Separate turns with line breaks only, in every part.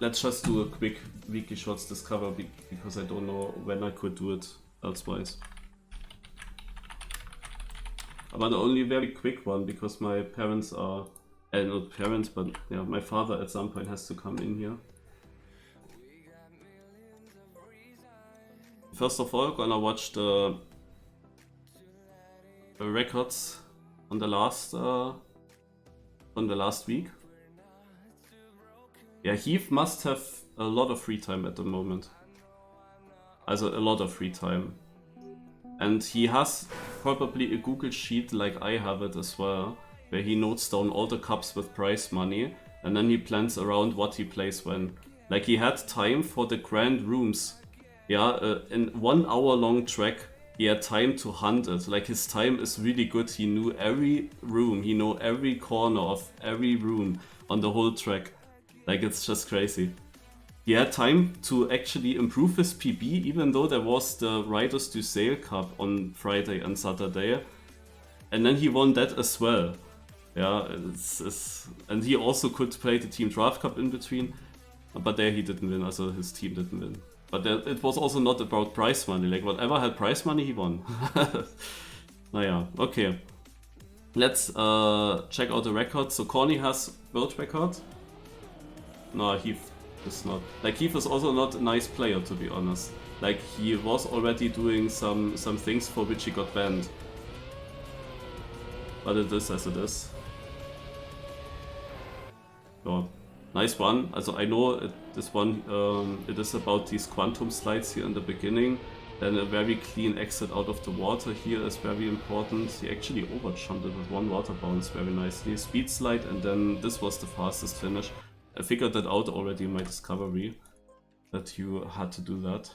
let's just do a quick weekly shorts discover because I don't know when I could do it elsewise. But only very quick one because my parents are, not parents, but yeah, my father at some point has to come in here. First of all, gonna watch the records on the last week. Yeah, Heath must have a lot of free time at the moment. Also a lot of free time. And he has probably a Google sheet like I have it as well, where he notes down all the cups with prize money, and then he plans around what he plays when. Like he had time for the grand rooms. Yeah, in 1 hour long track, he had time to hunt it. Like his time is really good. He knew every room, he knew every corner of every room on the whole track. Like it's just crazy. He had time to actually improve his PB, even though there was the Riders du Sale Cup on Friday and Saturday. And then he won that as well. Yeah, and he also could play the Team Draft Cup in between. But there he didn't win, also his team didn't win. But it was also not about prize money, like whatever had prize money he won. Naja, okay. Let's check out the record. So Corny has world record. No, Heath is not. Like Heath is also not a nice player, to be honest. Like he was already doing some things for which he got banned. But it is as it is. So, nice one. Also I know this one, it is about these quantum slides here in the beginning. Then a very clean exit out of the water here is very important. He actually overjumped it with one water bounce very nicely. Speed slide, and then this was the fastest finish. I figured that out already in my discovery, that you had to do that.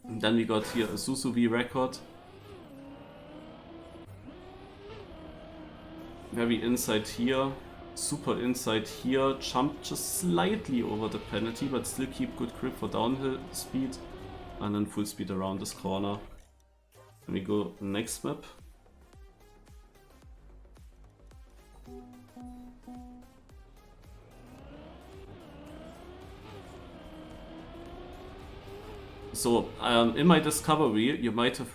Then we got here a Susuvi record. Very inside here, super inside here, jump just slightly over the penalty, but still keep good grip for downhill speed, and then full speed around this corner. Then we go next map. So in my discovery, you might have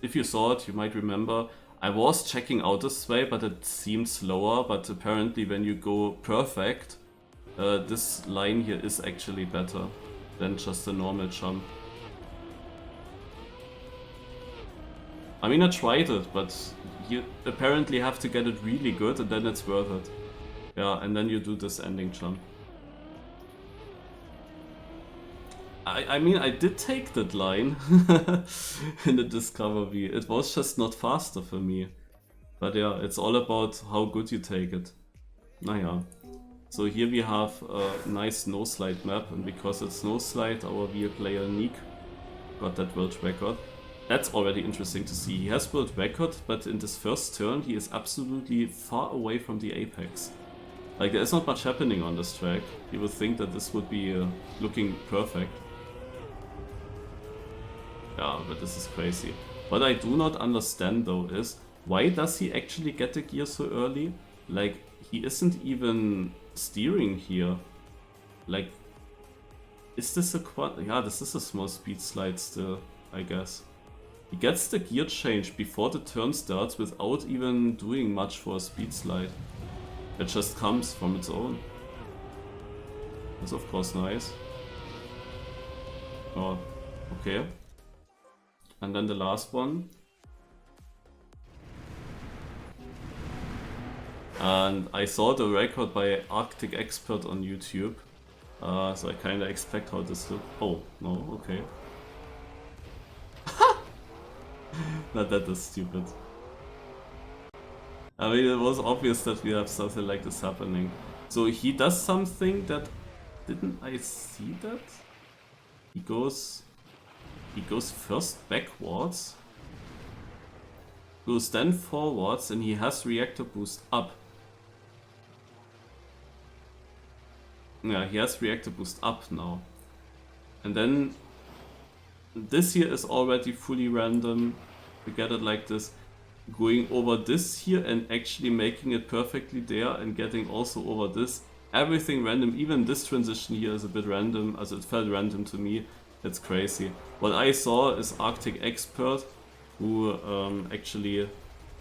if you saw it, you might remember I was checking out this way, but it seemed slower. But apparently, when you go perfect, this line here is actually better than just a normal jump. I mean, I tried it, but you apparently have to get it really good, and then it's worth it. Yeah, and then you do this ending jump. I mean, I did take that line in the discovery. It was just not faster for me. But yeah, it's all about how good you take it. Naja. So here we have a nice no-slide map, and because it's no-slide, our VL player Nick got that world record. That's already interesting to see. He has world record, but in this first turn he is absolutely far away from the apex. Like, there's not much happening on this track. You would think that this would be looking perfect. Yeah, but this is crazy. What I do not understand though is, why does he actually get the gear so early? Like, he isn't even steering here. Like, is this a quad? Yeah, this is a small speed slide still, I guess. He gets the gear change before the turn starts without even doing much for a speed slide. It just comes from its own. That's of course nice. Oh, okay. And then the last one. And I saw the record by Arctic Expert on YouTube. So I kinda expect how this looks. Oh, no, okay. Now that is stupid. I mean, it was obvious that we have something like this happening. So he does something that... Didn't I see that? He goes first backwards, goes then forwards, and he has reactor boost up. Yeah, he has reactor boost up now. And then this here is already fully random. We get it like this. going over this here and actually making it perfectly there and getting also over this. Everything random, even this transition here is a bit random, as it felt random to me. It's crazy. What I saw is Arctic Expert, who actually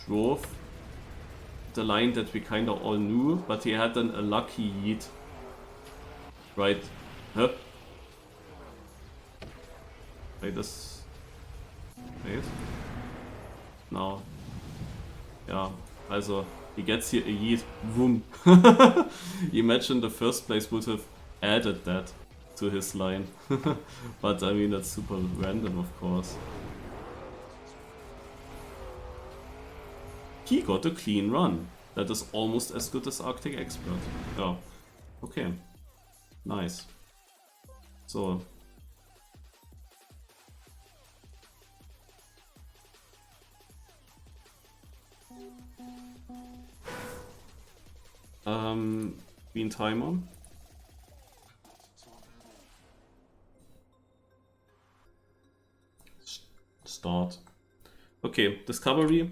drove the line that we kind of all knew, but he had then a lucky yeet. Right? Huh? Wait, this... Wait. Now. Yeah, also, he gets here a yeet. Boom. Imagine the first place would have added that to his line. But I mean, that's super random, of course. He got a clean run. That is almost as good as Arctic Expert. Yeah. Okay. Nice. So. Bean timer. Start. Okay, discovery.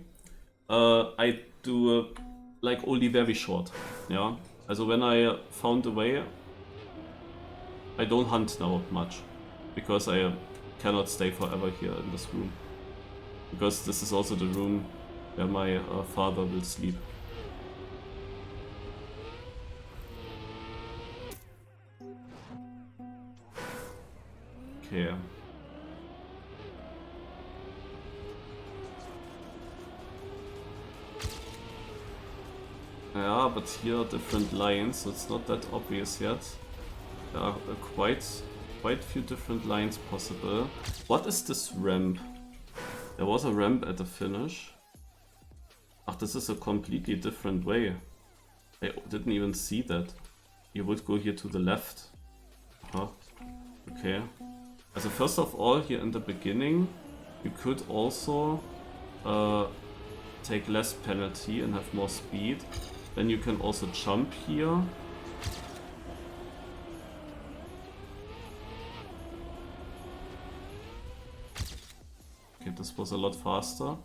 I do like only very short. Yeah. Also when I found a way, I don't hunt now much because I cannot stay forever here in this room. Because this is also the room where my father will sleep. Okay. Yeah, but here are different lines, so it's not that obvious yet. There are quite few different lines possible. What is this ramp? There was a ramp at the finish. Ach, this is a completely different way. I didn't even see that. You would go here to the left. Huh. Okay. Also first of all, here in the beginning, you could also take less penalty and have more speed. Then you can also jump here. Okay, this was a lot faster.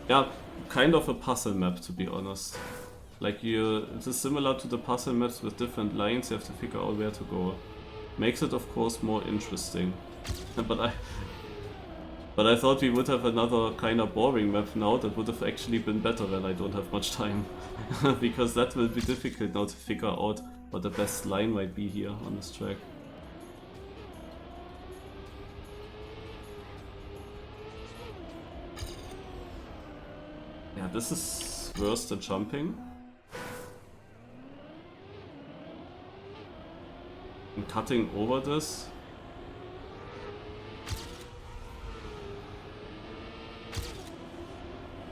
Yeah, kind of a puzzle map, to be honest. Like it is similar to the puzzle maps with different lines. You have to figure out where to go. Makes it, of course, more interesting. But I thought we would have another kind of boring map now that would have actually been better when I don't have much time. Because that will be difficult now to figure out what the best line might be here on this track. Yeah, this is worse than jumping. And cutting over this.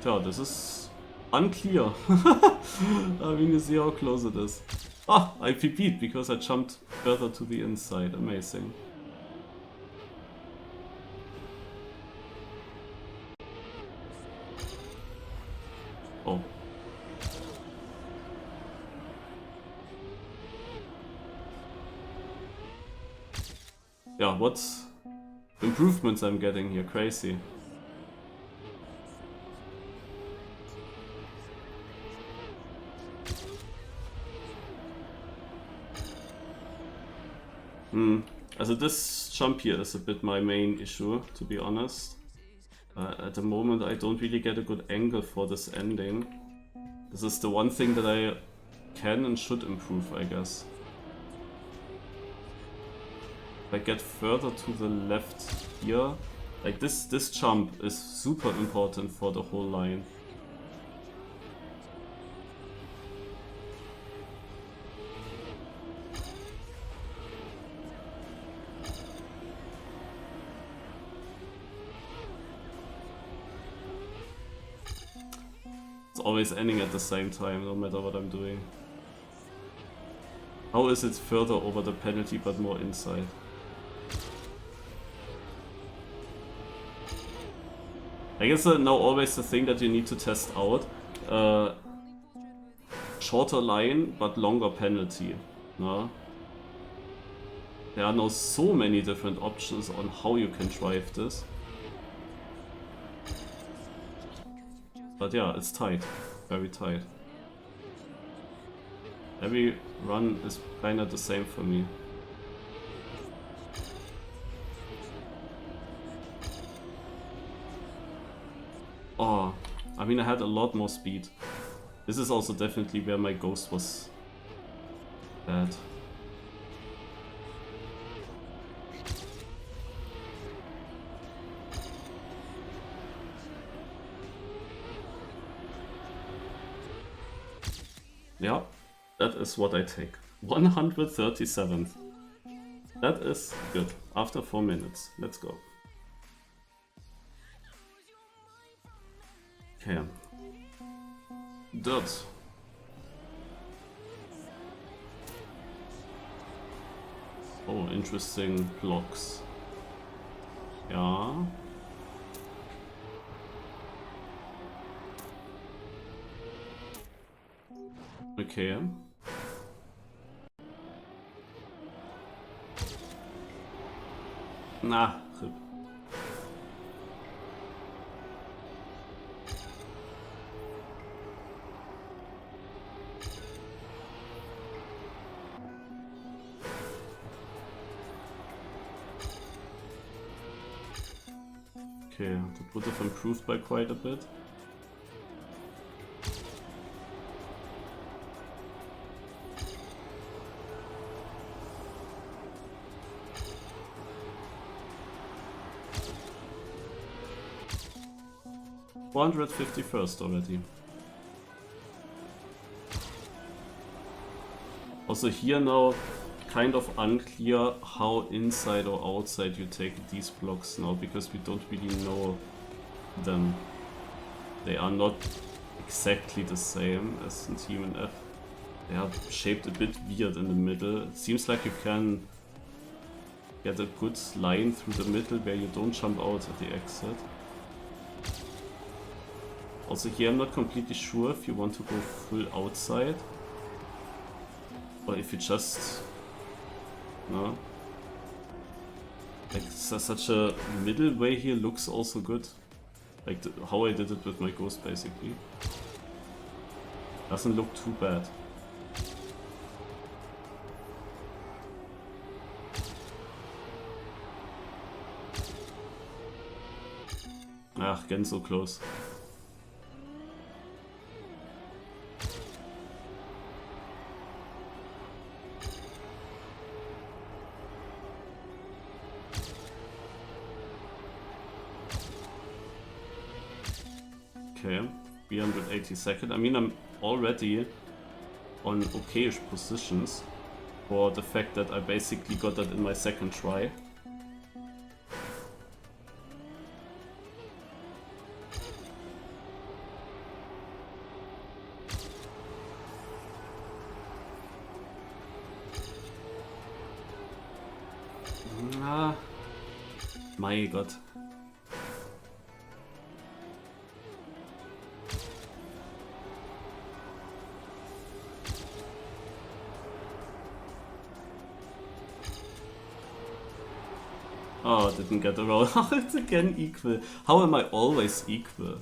Tja, this is unclear. I mean, you see how close it is. Ah, I PP'd because I jumped further to the inside. Amazing. Oh. Yeah, what improvements I'm getting here, crazy. Also this jump here is a bit my main issue, to be honest. At the moment I don't really get a good angle for this ending. This is the one thing that I can and should improve, I guess. If I get further to the left here, like this jump is super important for the whole line. It's always ending at the same time, no matter what I'm doing. How is it further over the penalty but more inside? I guess now always the thing that you need to test out. shorter line, but longer penalty. No? There are now so many different options on how you can drive this. But yeah, it's tight. Very tight. Every run is kinda the same for me. Oh, I mean, I had a lot more speed. This is also definitely where my ghost was bad. Yeah, that is what I take. 137th. That is good. After 4 minutes. Let's go. Okay. Dirt. Oh, interesting blocks. Yeah. Okay. Nah, RIP. Okay, that would have improved by quite a bit. $451st already. Also here now, kind of unclear how inside or outside you take these blocks now, because we don't really know them. They are not exactly the same as in Team and F. They are shaped a bit weird in the middle. It seems like you can get a good line through the middle where you don't jump out at the exit. Also here I'm not completely sure if you want to go full outside or if you just... No. Like such a middle way here looks also good. Like how I did it with my ghost basically. Doesn't look too bad. Ah, again so close. Okay, 382nd. I mean, I'm already on okayish positions for the fact that I basically got that in my second try. Ah, my God. Oh, didn't get around. It's again equal. How am I always equal?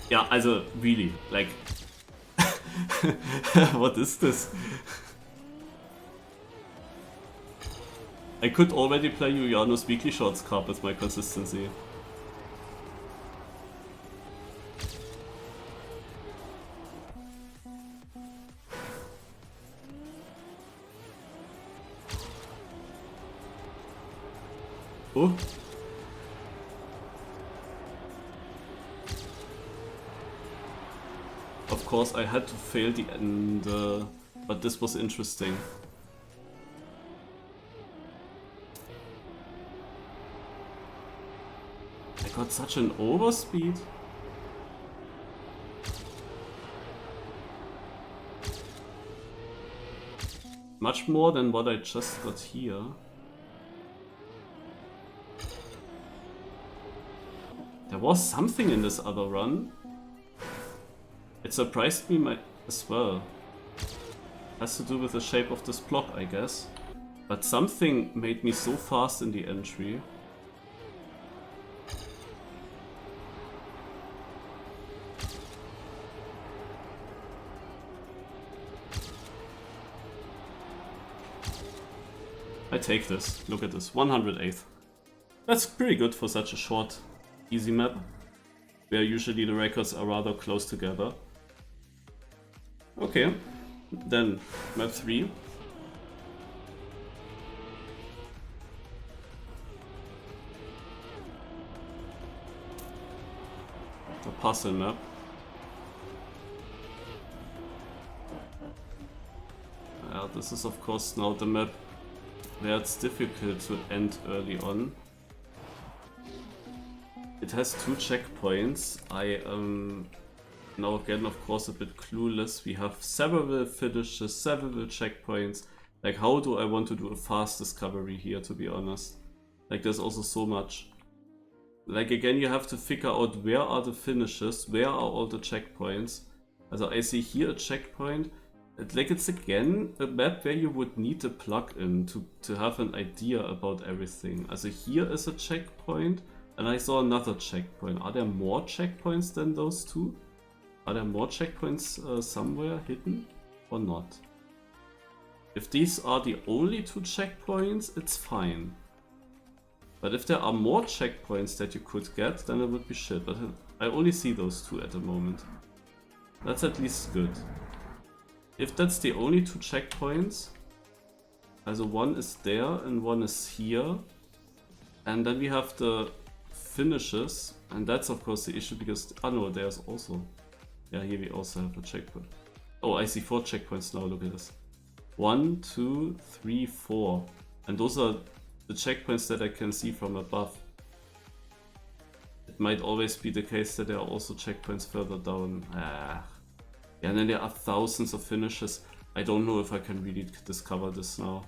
Yeah, also, really, like... What is this? I could already play Juliano's weekly shorts card with my consistency. Oh. Of course, I had to fail the end, but this was interesting. I got such an overspeed. much more than what I just got here. There was something in this other run. It surprised me as well. Has to do with the shape of this block, I guess. But something made me so fast in the entry. I take this. Look at this. 108th. That's pretty good for such a short, easy map, where usually the records are rather close together. Okay, then map 3. The puzzle map. This is of course now the map where it's difficult to end early on. It has 2 checkpoints. I am now again of course a bit clueless. We have several finishes, several checkpoints. Like, how do I want to do a fast discovery here, to be honest? Like, there's also so much. Like, again, you have to figure out where are the finishes, where are all the checkpoints. Also, I see here a checkpoint. It's again a map where you would need a plugin to have an idea about everything. Also, here is a checkpoint, and I saw another checkpoint. Are there more checkpoints than those 2? Are there more checkpoints somewhere hidden or not? If these are the only 2 checkpoints, it's fine. But if there are more checkpoints that you could get, then it would be shit. But I only see those 2 at the moment. That's at least good. If that's the only 2 checkpoints, also one is there and one is here, and then we have the finishes, and that's of course the issue because, oh no, there's also, yeah, here we also have a checkpoint. Oh, I see 4 checkpoints now, look at this. 1, 2, 3, 4, and those are the checkpoints that I can see from above. It might always be the case that there are also checkpoints further down. Yeah, and then there are thousands of finishes. I don't know if I can really discover this now.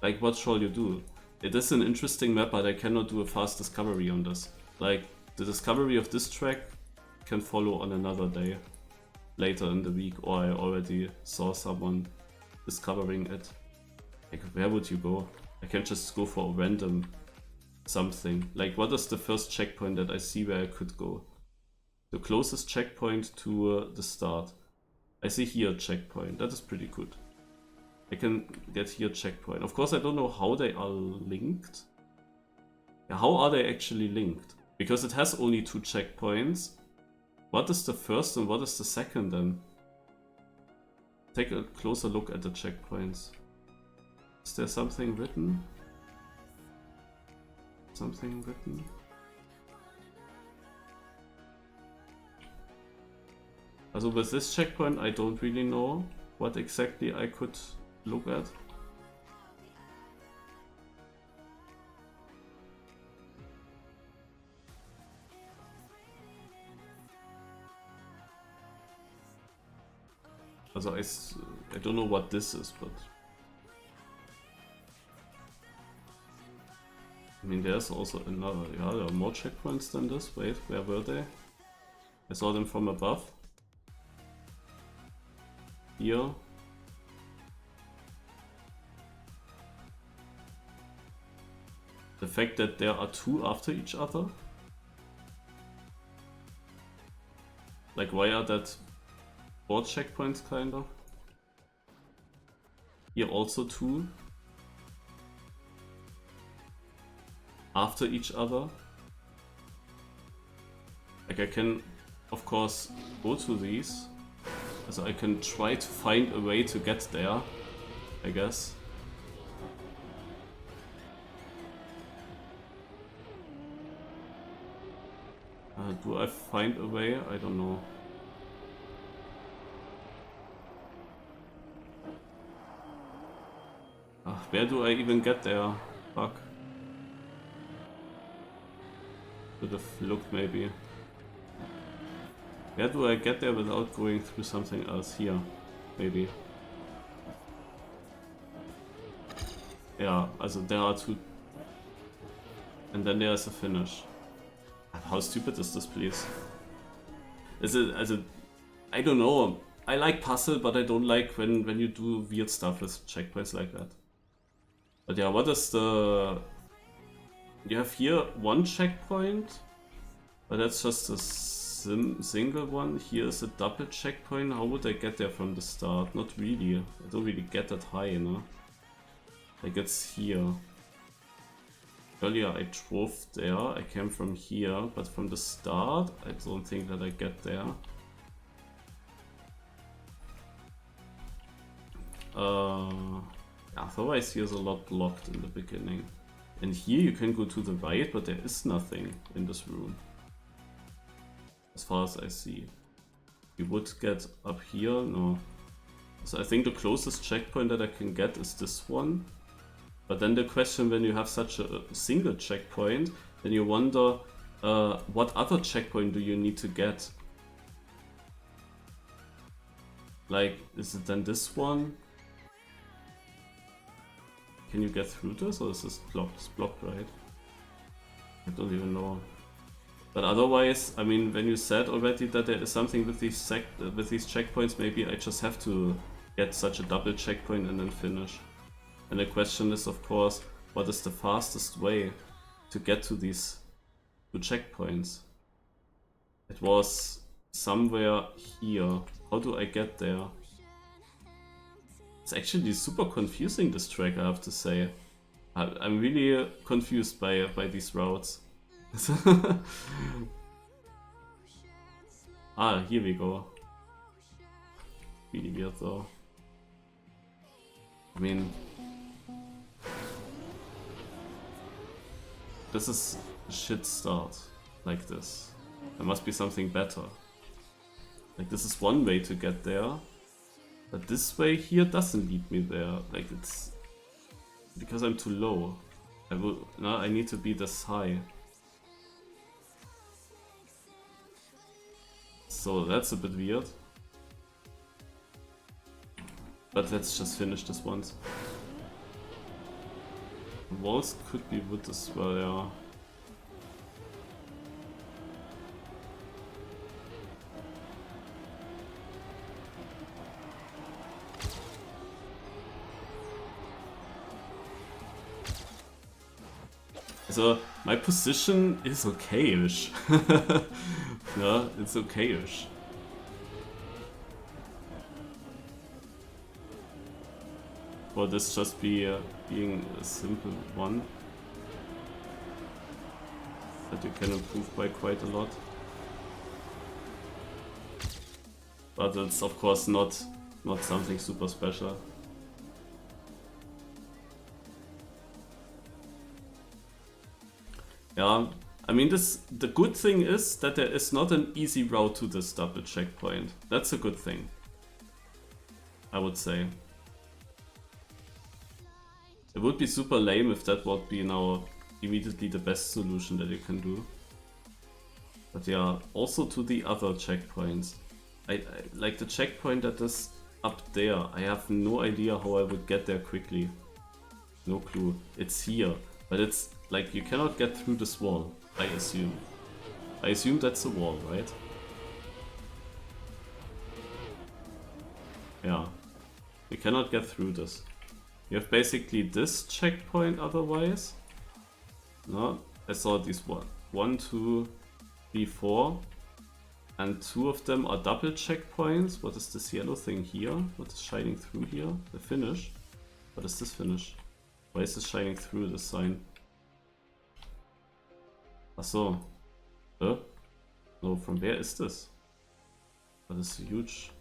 Like, what shall you do? It is an interesting map, but I cannot do a fast discovery on this. Like, the discovery of this track can follow on another day, later in the week, or I already saw someone discovering it. Like, where would you go? I can't just go for a random something. Like, what is the first checkpoint that I see where I could go? The closest checkpoint to the start. I see here a checkpoint. That is pretty good. I can get here a checkpoint. Of course, I don't know how they are linked. Yeah, how are they actually linked? Because it has only 2 checkpoints. What is the first and what is the second then? Take a closer look at the checkpoints. Is there something written? Something written? Also with this checkpoint I don't really know what exactly I could look at. Also I don't know what this is, but I mean there's also another, yeah, there are more checkpoints than this. Wait, where were they? I saw them from above. Here. The fact that there are 2 after each other. Like, why are that 4 checkpoints kind of? Here also 2. After each other. Like, I can of course go to these. So I can try to find a way to get there, I guess. Do I find a way? I don't know. Where do I even get there? Fuck. Should have looked maybe. Where do I get there without going through something else? Here, maybe. Yeah, also there are 2. And then there's a finish. How stupid is this, please? Is it, also, I don't know. I like puzzle, but I don't like when you do weird stuff with checkpoints like that. But yeah, what is the... You have here 1 checkpoint, but that's just a single one. Here is a double checkpoint. How would I get there from the start? Not really. I don't really get that high, no? Like it's here. Earlier I drove there, I came from here, but from the start I don't think that I get there. Otherwise here's a lot blocked in the beginning. And here you can go to the right, but there is nothing in this room. As far as I see. You would get up here, no. So I think the closest checkpoint that I can get is this one. But then the question, when you have such a single checkpoint, then you wonder what other checkpoint do you need to get? Like, is it then this one? Can you get through this, or is this blocked? It's blocked, right? I don't even know. But otherwise, I mean, when you said already that there is something with these checkpoints, maybe I just have to get such a double checkpoint and then finish. And the question is, of course, what is the fastest way to get to these 2 checkpoints? It was somewhere here. How do I get there? It's actually super confusing, this track, I have to say. I'm really confused by these routes. Ah, here we go. Really weird though. I mean... This is a shit start, like this. There must be something better. Like this is one way to get there, but this way here doesn't lead me there. Like it's because I'm too low. I need to be this high. So that's a bit weird. But let's just finish this once. Walls could be wood as well, yeah. So, my position is okay-ish. Yeah, it's okay-ish. Or this just be being a simple one that you can improve by quite a lot. But it's of course not something super special. Yeah, I mean the good thing is that there is not an easy route to this double checkpoint. That's a good thing, I would say. It would be super lame if that would be now immediately the best solution that you can do. But yeah, also to the other checkpoints. I like the checkpoint that is up there. I have no idea how I would get there quickly. No clue. It's here, but it's like you cannot get through this wall, I assume. I assume that's a wall, right? Yeah. You cannot get through this. You have basically this checkpoint otherwise. No, I saw these 1, 2, 3, 4. And 2 of them are double checkpoints. What is this yellow thing here? What is shining through here? The finish? What is this finish? Why is this shining through this sign? Achso. No, from where is this? That is huge.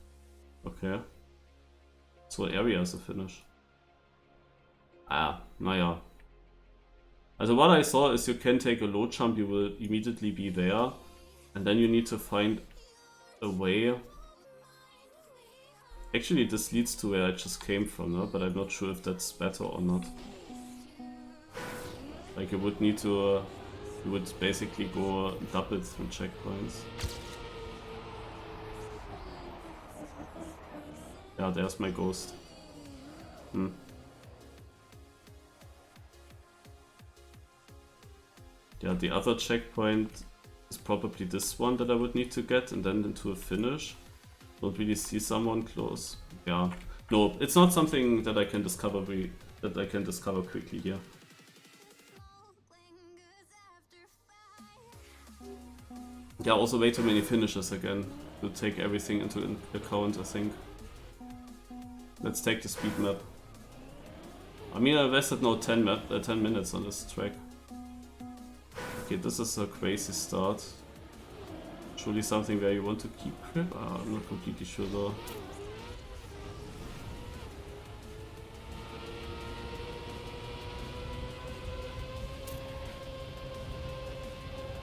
Okay. So area is a finish. Ah, naja. Also what I saw is you can take a low jump, you will immediately be there. And then you need to find a way. Actually this leads to where I just came from, no? But I'm not sure if that's better or not. Like you would need to... you would basically go double through checkpoints. Yeah, there's my ghost. Yeah, the other checkpoint is probably this one that I would need to get and then into a finish. Don't really see someone close. Yeah, no, it's not something that I can discover quickly here. Yeah, also way too many finishes again to take everything into account, I think. Let's take the speed map. I mean, I invested now 10 minutes on this track. Okay, this is a crazy start. Surely something where you want to keep grip? I'm not completely sure though.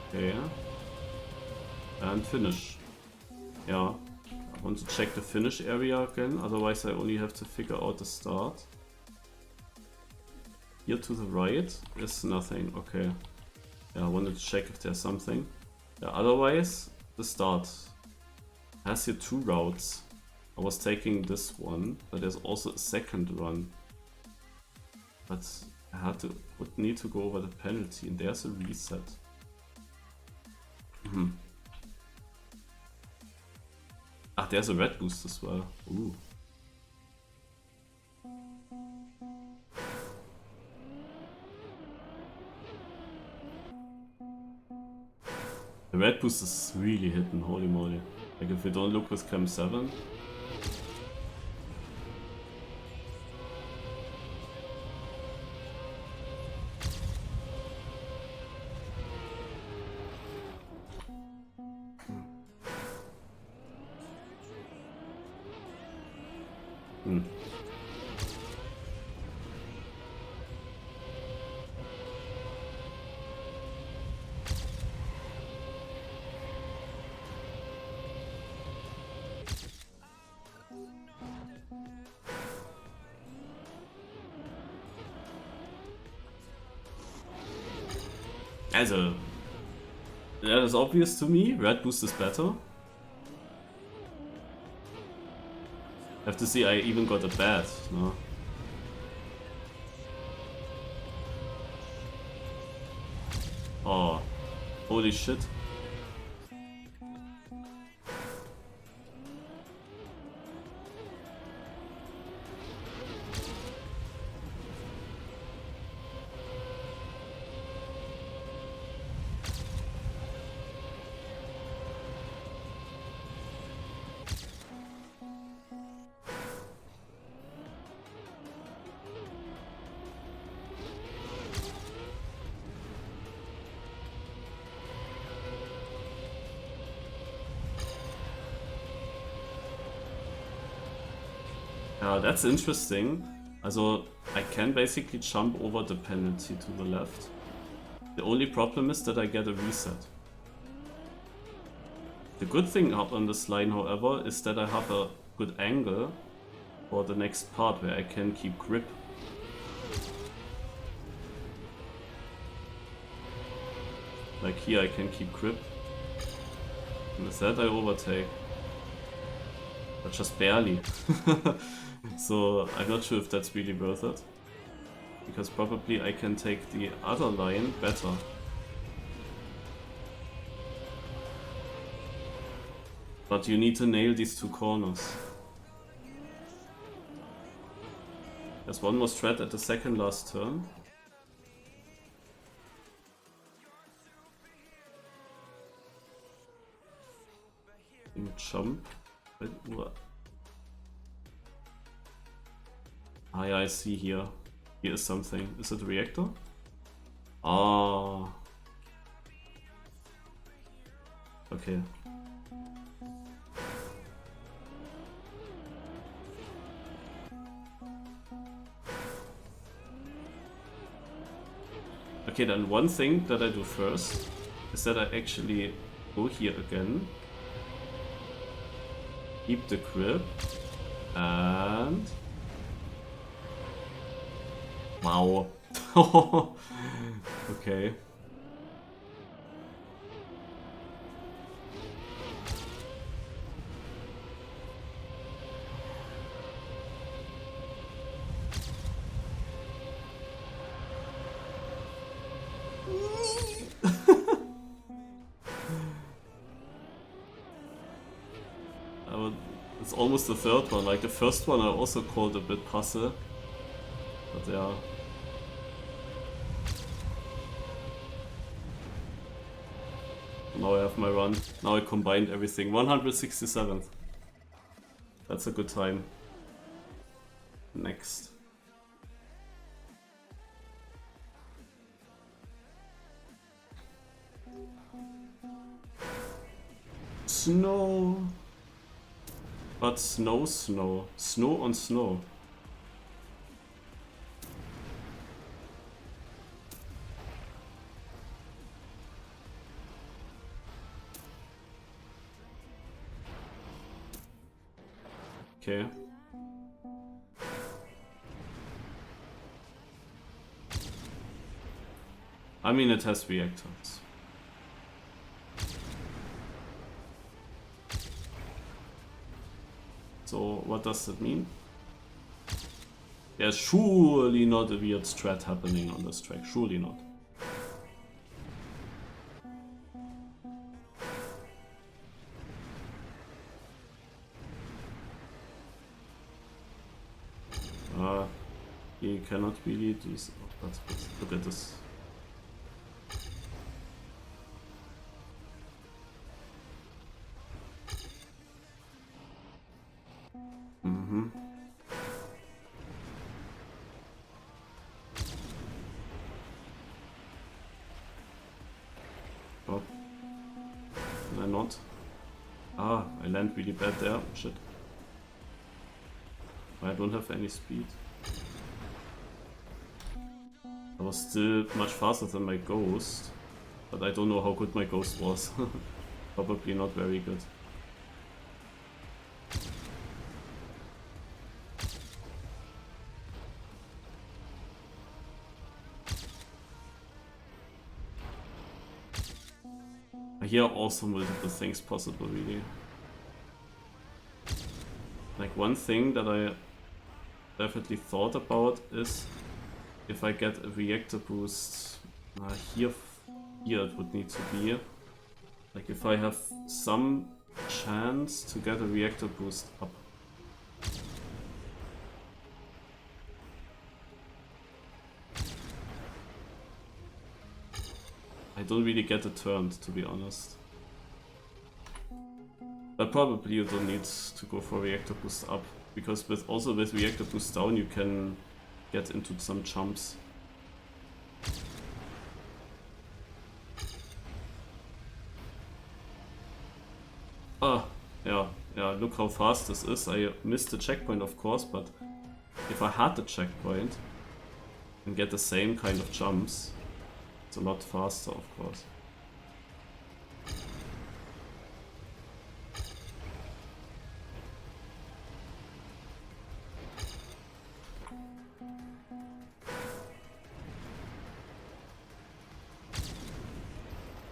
Okay, and finish. Yeah, I want to check the finish area again, otherwise I only have to figure out the start. Here to the right is nothing, okay. Yeah, I wanted to check if there's something. Yeah, otherwise, the start has here 2 routes. I was taking this one, but there's also a second run. But I would need to go over the penalty, and there's a reset. Ah, there's a red boost as well. Ooh. The red boost is really hitting, holy moly. Like if we don't look with Cam 7. Also, that is obvious to me. Red boost is better. Have to see, I even got a bat, no? Oh, holy shit. That's interesting. Also, I can basically jump over the penalty to the left. The only problem is that I get a reset. The good thing out on this line, however, is that I have a good angle for the next part where I can keep grip. Like here I can keep grip. And with that I overtake. But just barely. So I'm not sure if that's really worth it. Because probably I can take the other line better. But you need to nail these 2 corners. There's one more strat at the second last turn. You jump. Ah yeah, I see here. Here is something. Is it a reactor? Ah. Okay. Okay, then one thing that I do first is that I actually go here again. Keep the grip. And... Wow. Okay. It's almost the third one. Like the first one I also called a bit puzzle. But yeah. Now I have my run. Now I combined everything. 167th. That's a good time. Next. Snow. But snow. Snow on snow. Okay. I mean, it has reactors. So, what does that mean? There's surely not a weird strat happening on this track. Surely not. You cannot really do so. Look at this. Oh. Can I not? Ah, I land really bad there. Shit. I don't have any speed. I was still much faster than my ghost, but I don't know how good my ghost was. Probably not very good. Here are also multiple things possible, really. Like one thing that I definitely thought about is if I get a reactor boost here it would need to be. Like if I have some chance to get a reactor boost up. I don't really get it turned, to be honest. But probably you don't need to go for reactor boost up, because with reactor boost down you can get into some jumps. Yeah, look how fast this is. I missed the checkpoint, of course, but if I had the checkpoint and get the same kind of jumps, it's a lot faster, of course.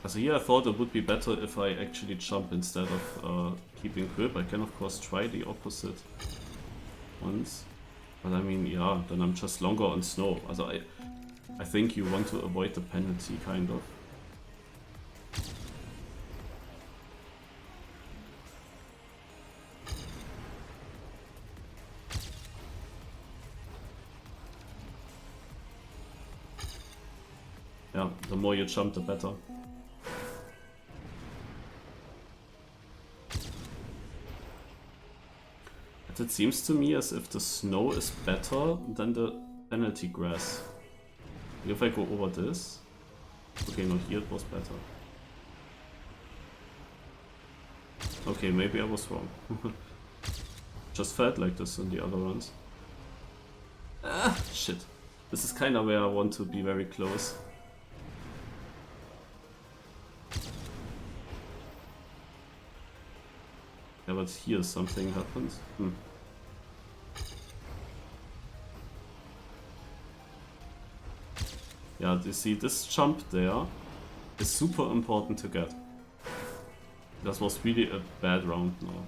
So here I thought it would be better if I actually jump instead of keeping grip. I can of course try the opposite once, but I mean, yeah, then I'm just longer on snow. Also I think you want to avoid the penalty, kind of. Yeah, the more you jump, the better. It seems to me as if the snow is better than the penalty grass. If I go over this... Okay, no, here it was better. Okay, maybe I was wrong. Just felt like this in the other runs. Ah, shit. This is kinda where I want to be very close. Yeah, but here something happens. Yeah, you see, this jump there is super important to get. That was really a bad round now.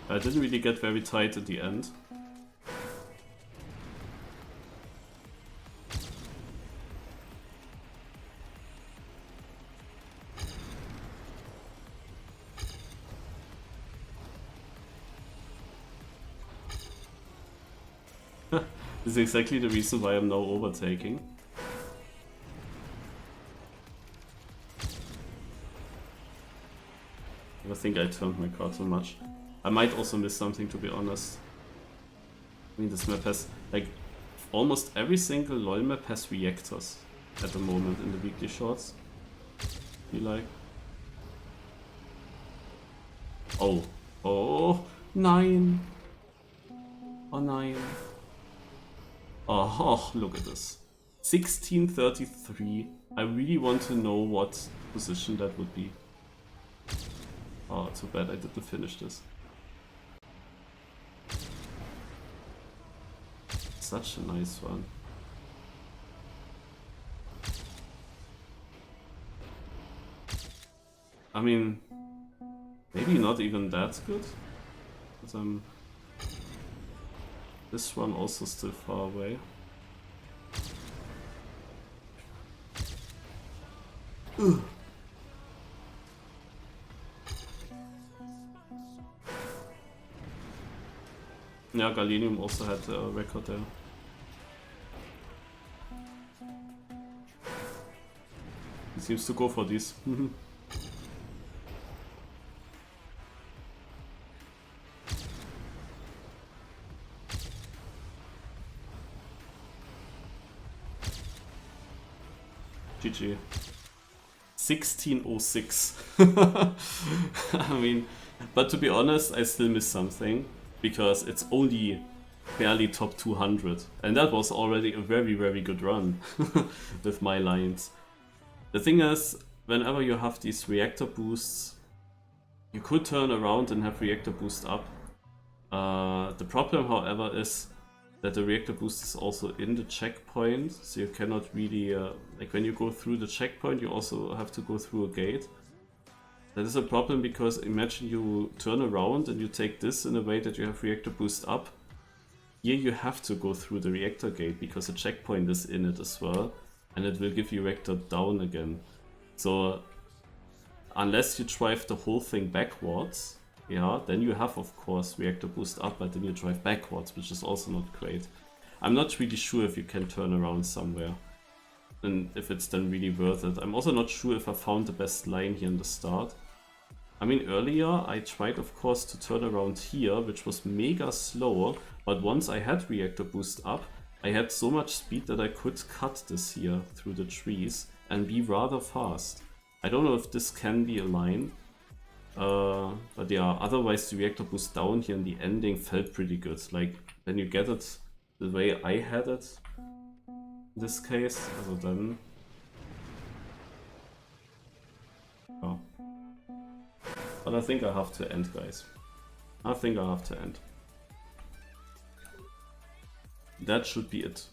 I didn't really get very tight at the end. This is exactly the reason why I'm now overtaking. I think I turned my car too much. I might also miss something, to be honest. I mean, this map has, like, almost every single LoL map has reactors at the moment in the weekly shorts. You like? Oh. Oh. 9. Oh, 9. Oh, look at this. 1633. I really want to know what position that would be. Oh, too bad I didn't finish this. Such a nice one. I mean, maybe not even that good. But this one also still far away. Ugh. Yeah, Galenium also had a record there. He seems to go for these. GG. 1606. I mean, but to be honest, I still miss something. Because it's only barely top 200. And that was already a very, very good run with my lines. The thing is, whenever you have these reactor boosts, you could turn around and have reactor boost up. The problem, however, is that the reactor boost is also in the checkpoint. So you cannot really, like when you go through the checkpoint, you also have to go through a gate. That is a problem because imagine you turn around and you take this in a way that you have reactor boost up. Here you have to go through the reactor gate because a checkpoint is in it as well, and it will give you reactor down again. So unless you drive the whole thing backwards, yeah, then you have of course reactor boost up, but then you drive backwards, which is also not great. I'm not really sure if you can turn around somewhere. And if it's then really worth it. I'm also not sure if I found the best line here in the start. I mean, earlier I tried of course to turn around here, which was mega slow, but once I had reactor boost up, I had so much speed that I could cut this here through the trees and be rather fast. I don't know if this can be a line, but yeah, otherwise the reactor boost down here in the ending felt pretty good. Like, when you get it the way I had it, in this case, also then... Oh. But I think I have to end, guys. I think I have to end. That should be it.